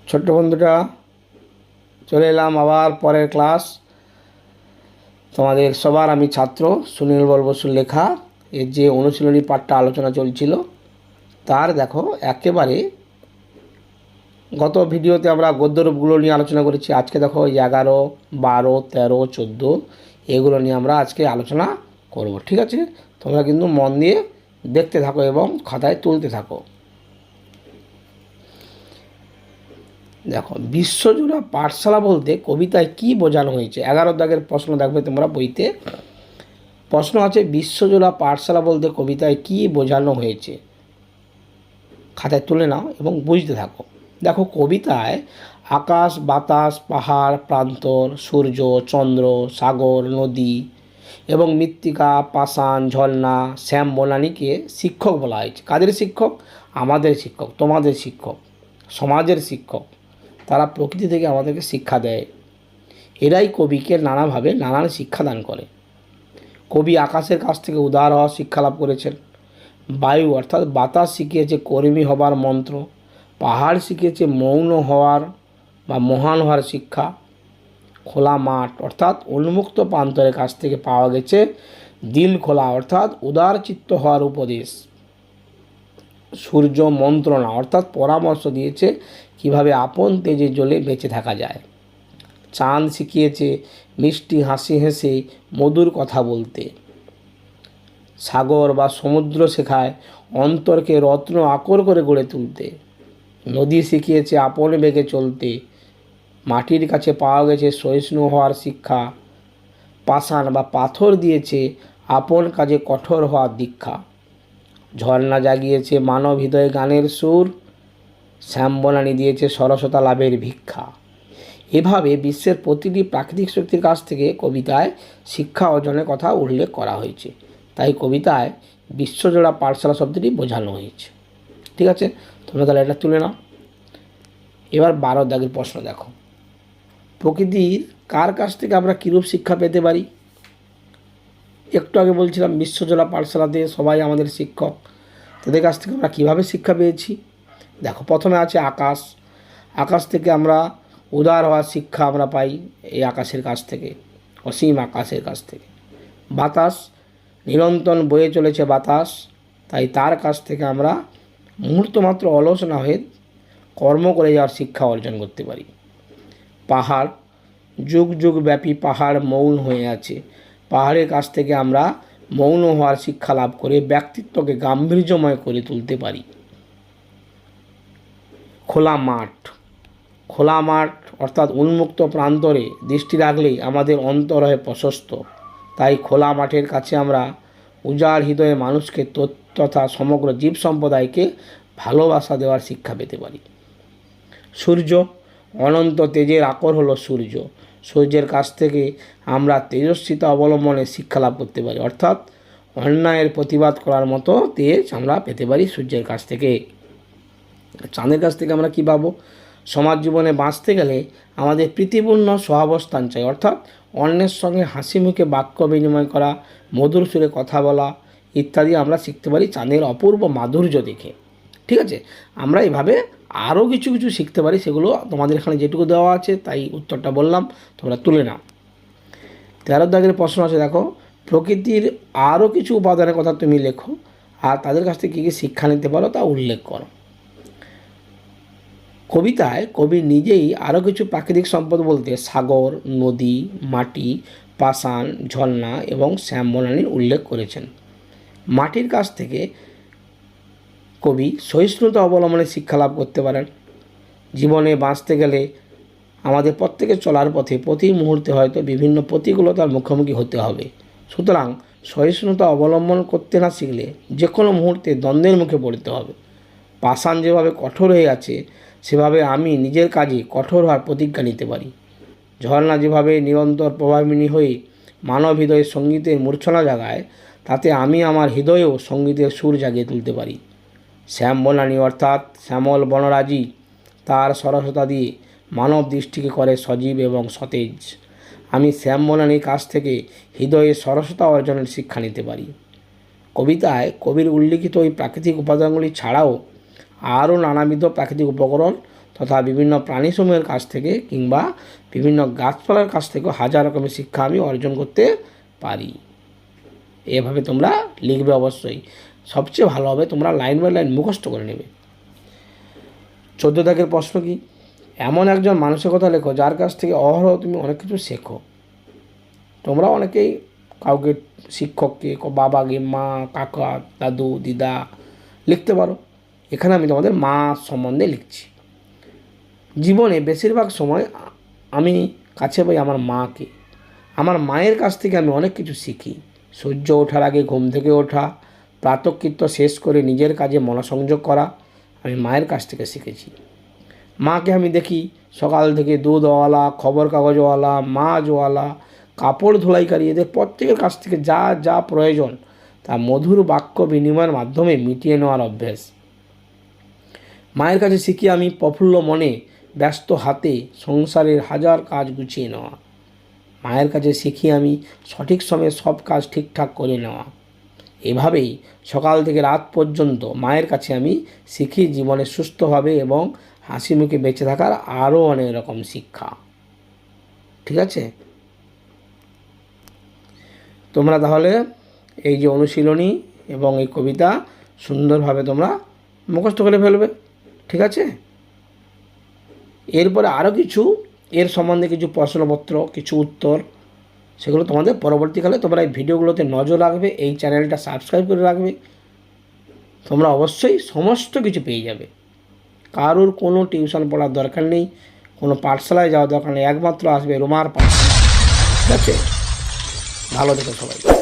ছোট্ট বন্ধুটা চলে এলাম আবার পরের ক্লাস। তোমাদের সবার আমি ছাত্র। সুনীল বসুর লেখা এর যে অনুশীলনী পাঠটা আলোচনা চলছিল তার দেখো একেবারে গত ভিডিওতে আমরা গদ্যরূপগুলো নিয়ে আলোচনা করেছি। আজকে দেখো 11, 12, 13, 14 এগুলো নিয়ে আমরা আজকে আলোচনা করব। ঠিক আছে, তোমরা কিন্তু মন দিয়ে দেখতে থাকো এবং খাতায় তুলতে থাকো। দেখো, বিশ্বজোড়া পাঠশালা বলতে কবিতায় কি বোঝানো হয়েছে? 11 দাগের প্রশ্ন দেখবে তোমরা বইতে। প্রশ্ন আছে বিশ্বজোড়া পাঠশালা বলতে কবিতায় কি বোঝানো হয়েছে। খাতায় তুলে নাও এবং বুঝতে থাকো। দেখো, কবিতায় আকাশ, বাতাস, পাহাড়, প্রান্তর, সূর্য, চন্দ্র, সাগর, নদী এবং মৃত্তিকা, পাষাণ, ঝর্ণা, শ্যাম বনানীকে শিক্ষক বলা হয়েছে। কাদের শিক্ষক? আমাদের শিক্ষক, তোমাদের শিক্ষক, সমাজের শিক্ষক। তারা প্রকৃতি থেকে আমাদেরকে শিক্ষা দেয়। এরাই কবিকে নানাভাবে নানান শিক্ষা দান করে। কবি আকাশের কাছ থেকে উদার হওয়ার শিক্ষা লাভ করেছেন। বায়ু অর্থাৎ বাতাস শিখিয়েছে কর্মী হবার মন্ত্র। পাহাড় শিখিয়েছে মৌন হওয়ার বা মহান হওয়ার শিক্ষা। খোলা মাঠ অর্থাৎ উন্মুক্ত প্রান্তরের কাছ থেকে পাওয়া গেছে দিল খোলা অর্থাৎ উদার চিত্ত হওয়ার উপদেশ। সূর্য মন্ত্রণা অর্থাৎ পরামর্শ দিয়েছে কিভাবে আপন তেজে জ্বলে বেঁচে থাকা যায়। চাঁদ শিখিয়েছে মিষ্টি হাসি হেসে মধুর কথা বলতে। সাগর বা সমুদ্র শেখায় অন্তরকে রত্ন আকর করে গড়ে তুলতে। নদী শিখিয়েছে আপন বেগে চলতে। মাটির কাছে পাওয়া গেছে সহিষ্ণু হওয়ার শিক্ষা। পাষাণ বা পাথর দিয়েছে আপন কাজে কঠোর হওয়ার দীক্ষা। ঝর্ণা জাগিয়েছে মানব হৃদয়ে গানের সুর। শ্যামবনানী দিয়েছে সরসতা লাভের ভিক্ষা। এভাবে বিশ্বের প্রতিটি প্রাকৃতিক শক্তির কাছ থেকে কবিতায় শিক্ষা অর্জনের কথা উল্লেখ করা হয়েছে। তাই কবিতায় বিশ্বজোড়া পাঠশালা শব্দটি বোঝানো হয়েছে। ঠিক আছে, তোমরা তাহলে এটা তুলে নাও। এবার 12 দাগের প্রশ্ন দেখো, প্রকৃতির কার কাছ থেকে আমরা কীরূপ শিক্ষা পেতে পারি? একটু আগে বলছিলাম বিশ্বজোড়া পাঠশালাতে সবাই আমাদের শিক্ষক, তাদের কাছ থেকে আমরা কীভাবে শিক্ষা পেয়েছি। দেখো, প্রথমে আছে আকাশ। আকাশ থেকে আমরা উদার হওয়ার শিক্ষা আমরা পাই এই আকাশের কাছ থেকে, অসীম আকাশের কাছ থেকে। বাতাস, নিরন্তর বয়ে চলেছে বাতাস, তাই তার কাছ থেকে আমরা মুহূর্ত মাত্র অলস না হয়ে কর্ম করে যাওয়ার শিক্ষা অর্জন করতে পারি। পাহাড়, যুগ যুগ ব্যাপী পাহাড় মৌন হয়ে আছে, পাহাড়ের কাছ থেকে আমরা মৌন হওয়ার শিক্ষা লাভ করে ব্যক্তিত্বকে গাম্ভীর্যময় করে তুলতে পারি। খোলা মাঠ, খোলা মাঠ অর্থাৎ উন্মুক্ত প্রান্তরে দৃষ্টি রাখলেই আমাদের অন্তর হয় প্রশস্ত, তাই খোলা মাঠের কাছে আমরা উজাড় হৃদয়ে মানুষকে তথা সমগ্র জীব সম্প্রদায়কে ভালোবাসা দেওয়ার শিক্ষা পেতে পারি। সূর্য, অনন্ত তেজের আকর হলো সূর্য, সূর্যের কাছ থেকে আমরা তেজস্বিতা অবলম্বনের শিক্ষা লাভ করতে পারি, অর্থাৎ অন্যায়ের প্রতিবাদ করার মতো তেজ আমরা পেতে পারি সূর্যের কাছ থেকে। চাঁদের কাছ থেকে আমরা কী পাবো? সমাজ জীবনে বাঁচতে গেলে আমাদের প্রীতিপূর্ণ সহাবস্থান চাই, অর্থাৎ অন্যের সঙ্গে হাসি মুখে বাক্য বিনিময় করা, মধুর সুরে কথা বলা ইত্যাদি আমরা শিখতে পারি চাঁদের অপূর্ব মাধুর্য দেখে। ঠিক আছে, আমরা এভাবে আরও কিছু কিছু শিখতে পারি, সেগুলো তোমাদের এখানে যেটুকু দেওয়া আছে তাই উত্তরটা বললাম, তোমরা তুলে নাও। 13 দাগের প্রশ্ন আছে, দেখো, প্রকৃতির আরও কিছু উপাদানের কথা তুমি লেখো আর তাদের কাছ থেকে কী কী শিক্ষা নিতে পারো তা উল্লেখ করো। কবিতায় কবি নিজেই আরও কিছু প্রাকৃতিক সম্পদ বলতে সাগর, নদী, মাটি, পাষাণ, ঝর্ণা এবং শ্যামবনানীর উল্লেখ করেছেন। মাটির কাছ থেকে কবি সহিষ্ণুতা অবলম্বনের শিক্ষা লাভ করতে পারেন। জীবনে বাঁচতে গেলে আমাদের প্রত্যেকের চলার পথে প্রতি মুহূর্তে হয়তো বিভিন্ন প্রতিকূলতার মুখোমুখি হতে হবে, সুতরাং সহিষ্ণুতা অবলম্বন করতে না শিখলে যে কোনো মুহূর্তে দ্বন্দ্বের মুখে পড়তে হবে। পাষাণ যেভাবে কঠোর হয়ে আছে সেভাবে আমি নিজের কাজে কঠোর হওয়ার প্রতিজ্ঞা নিতে পারি। ঝর্ণা যেভাবে নিরন্তর প্রভাবিনী হয়ে মানব হৃদয়ে সঙ্গীতের মূর্ছনা জাগায়, তাতে আমি আমার হৃদয়েও সঙ্গীতের সুর জাগিয়ে তুলতে পারি। শ্যামবনানী অর্থাৎ শ্যামল বনরাজি তার সরসতা দিয়ে মানব দৃষ্টিকে করে সজীব এবং সতেজ। আমি শ্যামবনানীর কাছ থেকে হৃদয়ে সরসতা অর্জনের শিক্ষা নিতে পারি। কবিতায় কবির উল্লিখিত ওই প্রাকৃতিক উপাদানগুলি ছাড়াও আরও নানাবিধ প্রাকৃতিক উপকরণ তথা বিভিন্ন প্রাণীসমূহের কাছ থেকে কিংবা বিভিন্ন গাছপালার কাছ থেকেও হাজার রকমের শিক্ষা আমি অর্জন করতে পারি। এভাবে তোমরা লিখবে অবশ্যই। সবচেয়ে ভালো হবে তোমরা লাইন বাই লাইন মুখস্থ করে নেবে। 14 দাগের প্রশ্ন কি? এমন একজন মানুষের কথা লেখো যার কাছ থেকে অহরহ তুমি অনেক কিছু শেখো। তোমরা অনেকেই কাউকে শিক্ষককে, বাবাকে, মা, কাকা, দাদু, দিদা লিখতে পারো। এখানে আমি তোমাদের মা সম্বন্ধে লিখছি। জীবনে বেশিরভাগ সময় আমি কাছে পাই আমার মাকে। আমার মায়ের কাছ থেকে আমি অনেক কিছু শিখি। সূর্য ওঠার আগে ঘুম থেকে ওঠা, প্রাতঃকৃত্য শেষ করে নিজের কাজে মনোসংযোগ করা আমি মায়ের কাছ থেকে শিখেছি। মাকে আমি দেখি সকাল থেকে দুধওয়ালা, খবর কাগজওয়ালা, মাছওয়ালা, কাপড় ধোলাইকারী এদের প্রত্যেকের কাছ থেকে যা যা প্রয়োজন তা মধুর বাক্য বিনিময়ের মাধ্যমে মিটিয়ে নেওয়ার অভ্যেস। মায়ের কাছে শিখি আমি প্রফুল্ল মনে, ব্যস্ত হাতে সংসারের হাজার কাজ গুছিয়ে নেওয়া। মায়ের কাছে শিখি আমি সঠিক সময়ে সব কাজ ঠিকঠাক করে নেওয়া। এভাবেই সকাল থেকে রাত পর্যন্ত মায়ের কাছে আমি শিখি জীবনে সুস্থভাবে এবং হাসি মুখে বেঁচে থাকার আরও অনেক রকম শিক্ষা। ঠিক আছে? তোমরা তাহলে এই যে অনুশীলনী এবং এই কবিতা সুন্দরভাবে তোমরা মুখস্থ করে ফেলবে। ঠিক আছে? এরপরে আরও কিছু এর সম্বন্ধে কিছু প্রশ্নপত্র, কিছু উত্তর, সেগুলো তোমাদের পরবর্তীকালে তোমরা এই ভিডিওগুলোতে নজর রাখবে, এই চ্যানেলটা সাবস্ক্রাইব করে রাখবে। তোমরা অবশ্যই সমস্ত কিছু পেয়ে যাবে। কারোর কোনো টিউশন পড়ার দরকার নেই, কোনো পাঠশালায় যাওয়ার দরকার নেই, একমাত্র আসবে রোমার পাঠশালা। ঠিক আছে? ভালো থেকো সবাই।